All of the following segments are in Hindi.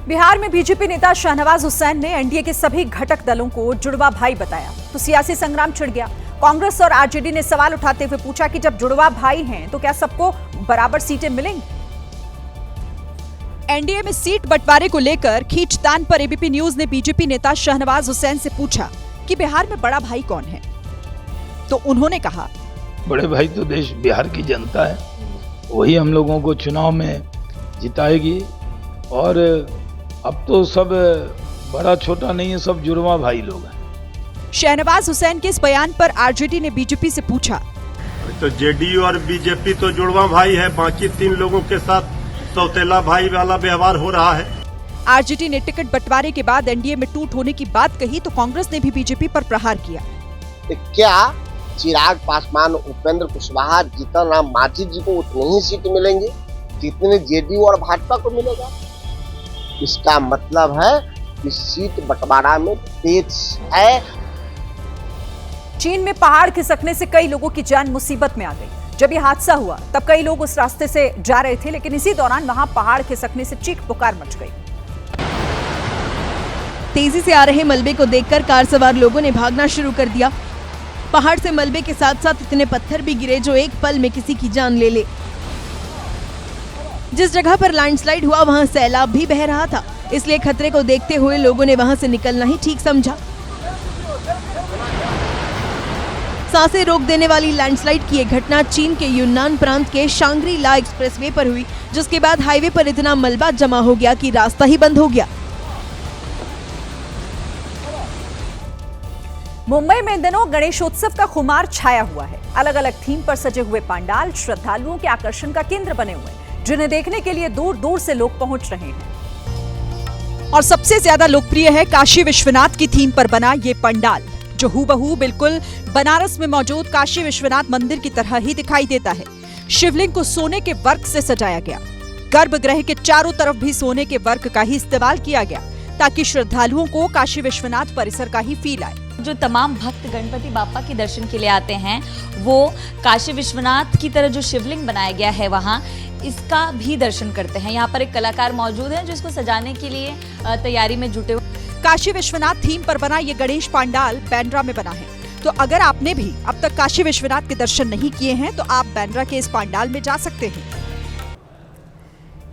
बिहार में बीजेपी नेता शाहनवाज हुसैन ने एनडीए के सभी घटक दलों को जुड़वा भाई बताया तो सियासी संग्राम छिड़ गया। कांग्रेस और आरजेडी ने सवाल उठाते हुए पूछा कि जब जुड़वा भाई हैं तो क्या सबको बराबर सीटें मिलेंगी। एनडीए में सीट बंटवारे को लेकर खींचतान पर एबीपी न्यूज ने बीजेपी नेता शाहनवाज हुसैन से पूछा कि बिहार में बड़ा भाई कौन है, तो उन्होंने कहा, बड़े भाई तो देश बिहार की जनता है, वही हम लोगों को चुनाव में जिताएगी। और अब तो सब बड़ा छोटा नहीं है, सब जुड़वा भाई लोग हैं। शाहनवाज हुसैन के इस बयान पर आरजेडी ने बीजेपी से पूछा, तो जेडीयू और बीजेपी तो जुड़वा भाई है, बाकी 3 लोगों के साथ सौतेला भाई वाला व्यवहार हो रहा है। आरजेडी ने टिकट बंटवारे के बाद एनडीए में टूट होने की बात कही तो कांग्रेस ने भी बीजेपी पर प्रहार किया। क्या चिराग पासवान, उपेंद्र कुशवाहा, जीतन राम मांझी जी को उतनी ही सीट मिलेंगी जितने जेडीयू और भाजपा को मिलेगा? इसका मतलब है कि सीट बंटवारा में तेज है। चीन में पहाड़ खिसकने से कई लोगों की जान मुसीबत में आ गई। जब ये हादसा हुआ तब कई लोग उस रास्ते से जा रहे थे, लेकिन इसी दौरान वहां पहाड़ खिसकने से चीख पुकार मच गई। तेजी से आ रहे मलबे को देखकर कार सवार लोगों ने भागना शुरू कर दिया। पहाड़ से मलबे के साथ साथ इतने पत्थर भी गिरे जो एक पल में किसी की जान ले ले। जिस जगह पर लैंडस्लाइड हुआ वहां सैलाब भी बह रहा था, इसलिए खतरे को देखते हुए लोगों ने वहां से निकलना ही ठीक समझा। सांसें रोक देने वाली लैंडस्लाइड की यह घटना चीन के यूनान प्रांत के शांग्री ला एक्सप्रेसवे पर हुई, जिसके बाद हाईवे पर इतना मलबा जमा हो गया कि रास्ता ही बंद हो गया। मुंबई में इन दिनों गणेशोत्सव का खुमार छाया हुआ है। अलग अलग थीम पर सजे हुए पंडाल श्रद्धालुओं के आकर्षण का केंद्र बने हुए हैं, जिन्हें देखने के लिए दूर दूर से लोग पहुंच रहे हैं। और सबसे ज्यादा लोकप्रिय है काशी विश्वनाथ की थीम पर बना ये पंडाल, जो हूबहू बिल्कुल बनारस में मौजूद काशी विश्वनाथ मंदिर की तरह ही दिखाई देता है। शिवलिंग को सोने के वर्क से सजाया गया। गर्भगृह के चारों तरफ भी सोने के वर्क का ही इस्तेमाल किया गया, ताकि श्रद्धालुओं को काशी विश्वनाथ परिसर का ही फील आए। जो तमाम भक्त गणपति बापा के दर्शन के लिए आते हैं, वो काशी विश्वनाथ की तरह जो शिवलिंग बनाया गया है वहाँ, इसका भी दर्शन करते हैं। यहाँ पर एक कलाकार मौजूद है जो इसको सजाने के लिए तैयारी में जुटे हुए। काशी विश्वनाथ थीम पर बना ये गणेश पंडाल बांद्रा में बना है, तो अगर आपने भी अब तक काशी विश्वनाथ के दर्शन नहीं किए हैं तो आप बांद्रा के इस पंडाल में जा सकते हैं।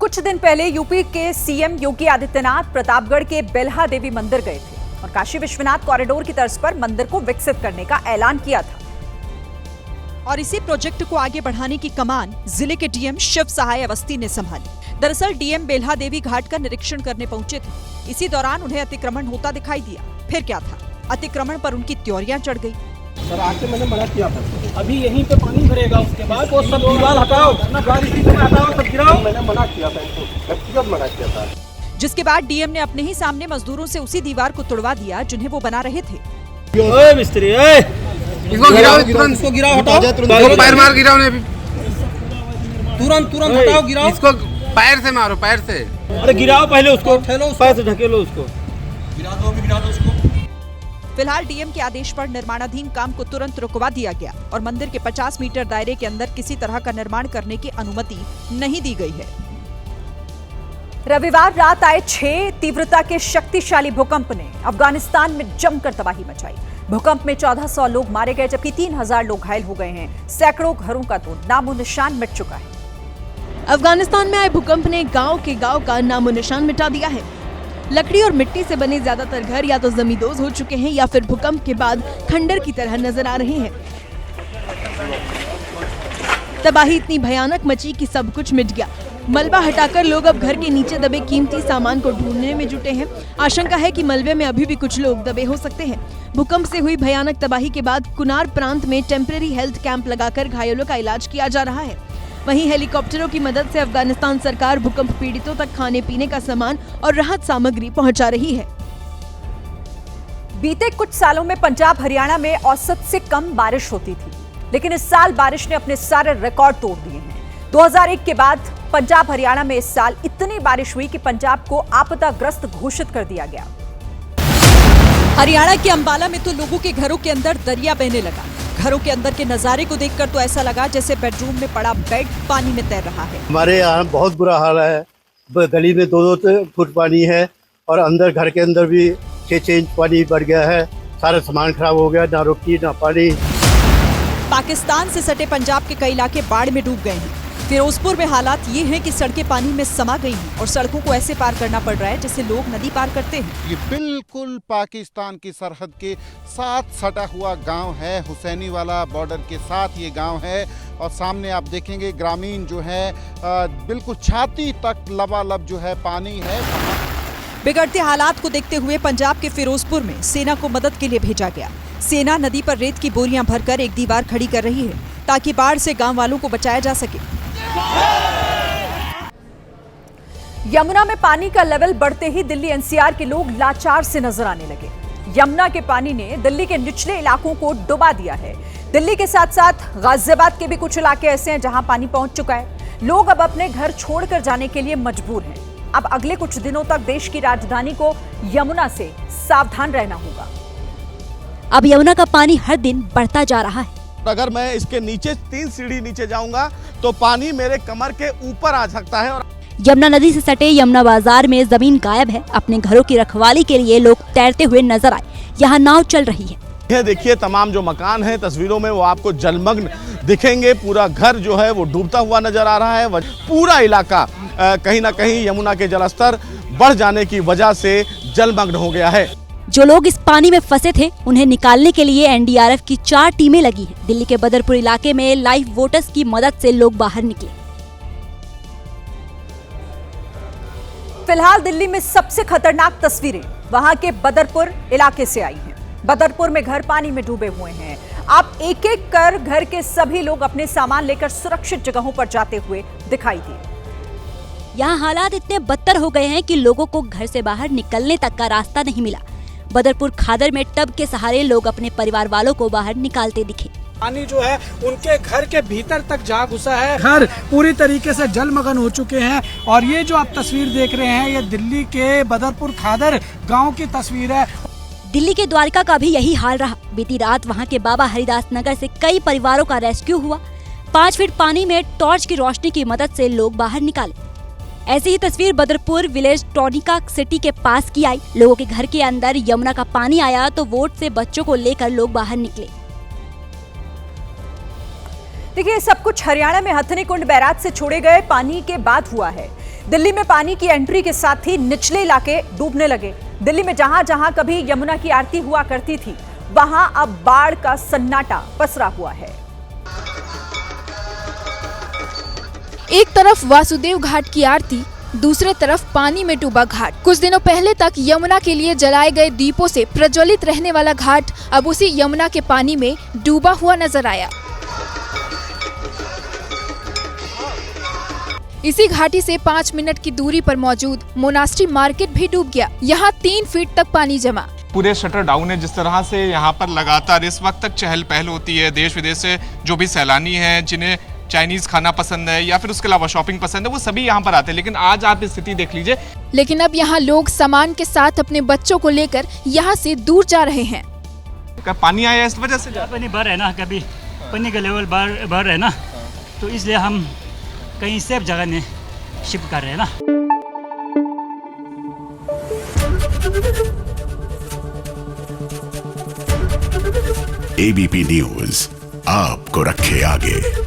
कुछ दिन पहले यूपी के सीएम योगी आदित्यनाथ प्रतापगढ़ के बेल्हा देवी मंदिर गए थे और काशी विश्वनाथ कॉरिडोर की तर्ज पर मंदिर को विकसित करने का ऐलान किया था। और इसी प्रोजेक्ट को आगे बढ़ाने की कमान जिले के डीएम शिव सहाय अवस्थी ने संभाली। दरअसल डीएम बेल्हा देवी घाट का निरीक्षण करने पहुंचे थे। इसी दौरान उन्हें अतिक्रमण होता दिखाई दिया। फिर क्या था, अतिक्रमण पर उनकी त्योरियां चढ़ गई। सर आके मैंने मना किया था, अभी यहीं पे पानी भरेगा, उसके बाद वो सब दीवार हटाओ, हटाओ, सब गिराओ। मैंने मना किया था, इसको व्यक्तिगत मना किया था। जिसके बाद डीएम ने अपने ही सामने मजदूरों से उसी दीवार को तुड़वा दिया जिन्हें वो बना रहे थे। ओए मिस्त्री, इसको गिराओ, तुरंत इसको गिराओ, हटाओ, पैर मार गिराओ ने, तुरंत हटाओ, गिराओ, इसको पैर से मारो, पैर से। अरे गिराओ पहले उसको, पैर से ढकेलो उसको, गिरा दो उसको। फिलहाल डीएम के आदेश पर निर्माणाधीन काम को तुरंत रुकवा दिया गया और मंदिर के 50 मीटर दायरे के अंदर किसी तरह का निर्माण करने की अनुमति नहीं दी गई है। रविवार रात आए 6 तीव्रता के शक्तिशाली भूकंप ने अफगानिस्तान में जमकर तबाही मचाई। भूकंप में 1400 लोग मारे गए जबकि 3000 लोग घायल हो गए हैं। सैकड़ों घरों का तो नामो निशान मिट चुका है। अफगानिस्तान में आए भूकंप ने गांव के गांव का नामो निशान मिटा दिया है। लकड़ी और मिट्टी से बने ज्यादातर घर या तो जमींदोज हो चुके हैं या फिर भूकंप के बाद खंडर की तरह नजर आ रहे हैं। तबाही इतनी भयानक मची कि सब कुछ मिट गया। मलबा हटाकर लोग अब घर के नीचे दबे कीमती सामान को ढूंढने में जुटे हैं। आशंका है कि मलबे में अभी भी कुछ लोग दबे हो सकते हैं। भूकंप से हुई भयानक तबाही के बाद कुनार प्रांत में टेम्परेरी हेल्थ कैंप लगाकर घायलों का इलाज किया जा रहा है। वहीं हेलीकॉप्टरों की मदद से अफगानिस्तान सरकार भूकंप पीड़ितों तक खाने पीने का सामान और राहत सामग्री पहुंचा रही है। बीते कुछ सालों में पंजाब हरियाणा में औसत से कम बारिश होती थी, लेकिन इस साल बारिश ने अपने सारे रिकॉर्ड तोड़ दिए हैं। 2001 के बाद पंजाब हरियाणा में इस साल इतनी बारिश हुई कि पंजाब को आपदाग्रस्त घोषित कर दिया गया। हरियाणा के अंबाला में तो लोगों के घरों के अंदर दरिया बहने लगा। घरों के अंदर के नजारे को देखकर तो ऐसा लगा जैसे बेडरूम में पड़ा बेड पानी में तैर रहा है। हमारे यहाँ बहुत बुरा हाल है, गली में 2-2 फुट पानी है और अंदर घर के अंदर भी 6-6 इंच पानी बढ़ गया है। सारा सामान खराब हो गया, ना रोटी ना पानी। पाकिस्तान से सटे पंजाब के कई इलाके बाढ़ में डूब गए हैं। फिरोजपुर में हालात ये हैं कि सड़कें पानी में समा गई हैं और सड़कों को ऐसे पार करना पड़ रहा है जैसे लोग नदी पार करते हैं। ये बिल्कुल पाकिस्तान की सरहद के साथ सटा हुआ गांव है। हुसैनी वाला बॉर्डर के साथ ये गांव है और सामने आप देखेंगे ग्रामीण जो है बिल्कुल छाती तक लबालब जो है पानी है। बिगड़ते हालात को देखते हुए पंजाब के फिरोजपुर में सेना को मदद के लिए भेजा गया। सेना नदी पर रेत की बोरियां भरकर एक दीवार खड़ी कर रही है ताकि बाढ़ से गांव वालों को बचाया जा सके। यमुना में पानी का लेवल बढ़ते ही दिल्ली एनसीआर के लोग लाचार से नजर आने लगे। यमुना के पानी ने दिल्ली के निचले इलाकों को डुबा दिया है। दिल्ली के साथ साथ गाजियाबाद के भी कुछ इलाके ऐसे हैं जहां पानी पहुंच चुका है। लोग अब अपने घर छोड़कर जाने के लिए मजबूर हैं। अब अगले कुछ दिनों तक देश की राजधानी को यमुना से सावधान रहना होगा। अब यमुना का पानी हर दिन बढ़ता जा रहा है। अगर मैं इसके नीचे 3 सीढ़ी नीचे जाऊंगा तो पानी मेरे कमर के ऊपर आ सकता है। और यमुना नदी से सटे यमुना बाजार में जमीन गायब है। अपने घरों की रखवाली के लिए लोग तैरते हुए नजर आए। यहाँ नाव चल रही है। ये देखिए तमाम जो मकान हैं तस्वीरों में वो आपको जलमग्न दिखेंगे। पूरा घर जो है वो डूबता हुआ नजर आ रहा है। पूरा इलाका कहीं ना कहीं यमुना के जलस्तर बढ़ जाने की वजह से जलमग्न हो गया है। जो लोग इस पानी में फंसे थे उन्हें निकालने के लिए एनडीआरएफ की 4 टीमें लगी हैं। दिल्ली के बदरपुर इलाके में लाइफ बोट्स की मदद से लोग बाहर निकले। फिलहाल दिल्ली में सबसे खतरनाक तस्वीरें वहां के बदरपुर इलाके से आई हैं। बदरपुर में घर पानी में डूबे हुए हैं। आप एक एक कर घर के सभी लोग अपने सामान लेकर सुरक्षित जगहों पर जाते हुए दिखाई दिए। यहाँ हालात इतने बदतर हो गए हैं कि लोगों को घर से बाहर निकलने तक का रास्ता नहीं मिला। बदरपुर खादर में टब के सहारे लोग अपने परिवार वालों को बाहर निकालते दिखे। पानी जो है उनके घर के भीतर तक जा घुसा है। घर पूरी तरीके से जलमग्न हो चुके हैं। और ये जो आप तस्वीर देख रहे हैं ये दिल्ली के बदरपुर खादर गांव की तस्वीर है। दिल्ली के द्वारका का भी यही हाल रहा। बीती रात वहां के बाबा हरिदास नगर से कई परिवारों का रेस्क्यू हुआ। 5 फीट पानी में टॉर्च की रोशनी की मदद से लोग बाहर निकाले। ऐसी ही तस्वीर बदरपुर विलेज टॉनिका सिटी के पास की आई। लोगों के घर के अंदर यमुना का पानी आया तो वोट से बच्चों को लेकर लोग बाहर निकले। देखिए सब कुछ हरियाणा में हथनी कुंड बैराज से छोड़े गए पानी के बाद हुआ है। दिल्ली में पानी की एंट्री के साथ ही निचले इलाके डूबने लगे। दिल्ली में जहां जहां कभी यमुना की आरती हुआ करती थी वहां अब बाढ़ का सन्नाटा पसरा हुआ है। एक तरफ वासुदेव घाट की आरती, दूसरे तरफ पानी में डूबा घाट। कुछ दिनों पहले तक यमुना के लिए जलाए गए दीपों से प्रज्वलित रहने वाला घाट अब उसी यमुना के पानी में डूबा हुआ नजर आया। इसी घाटी से 5 मिनट की दूरी पर मौजूद मोनास्ट्री मार्केट भी डूब गया। यहाँ 3 फीट तक पानी जमा। पूरे शटर डाउन है। जिस तरह से यहाँ पर लगातार इस वक्त तक चहल पहल होती है, देश विदेश से जो भी सैलानी हैं जिन्हें चाइनीज खाना पसंद है या फिर उसके अलावा शॉपिंग पसंद है वो सभी यहाँ पर आते हैं। लेकिन आज आप स्थिति देख लीजिए। लेकिन अब यहाँ लोग सामान के साथ अपने बच्चों को लेकर यहाँ से दूर जा रहे हैं। पानी आया इस वजह से पानी भर है ना, कभी पानी का लेवल भर है ना, तो इसलिए हम कहीं सेफ जगह में शिफ्ट कर रहे हैं ना। एबीपी न्यूज़ आपको रखे आगे।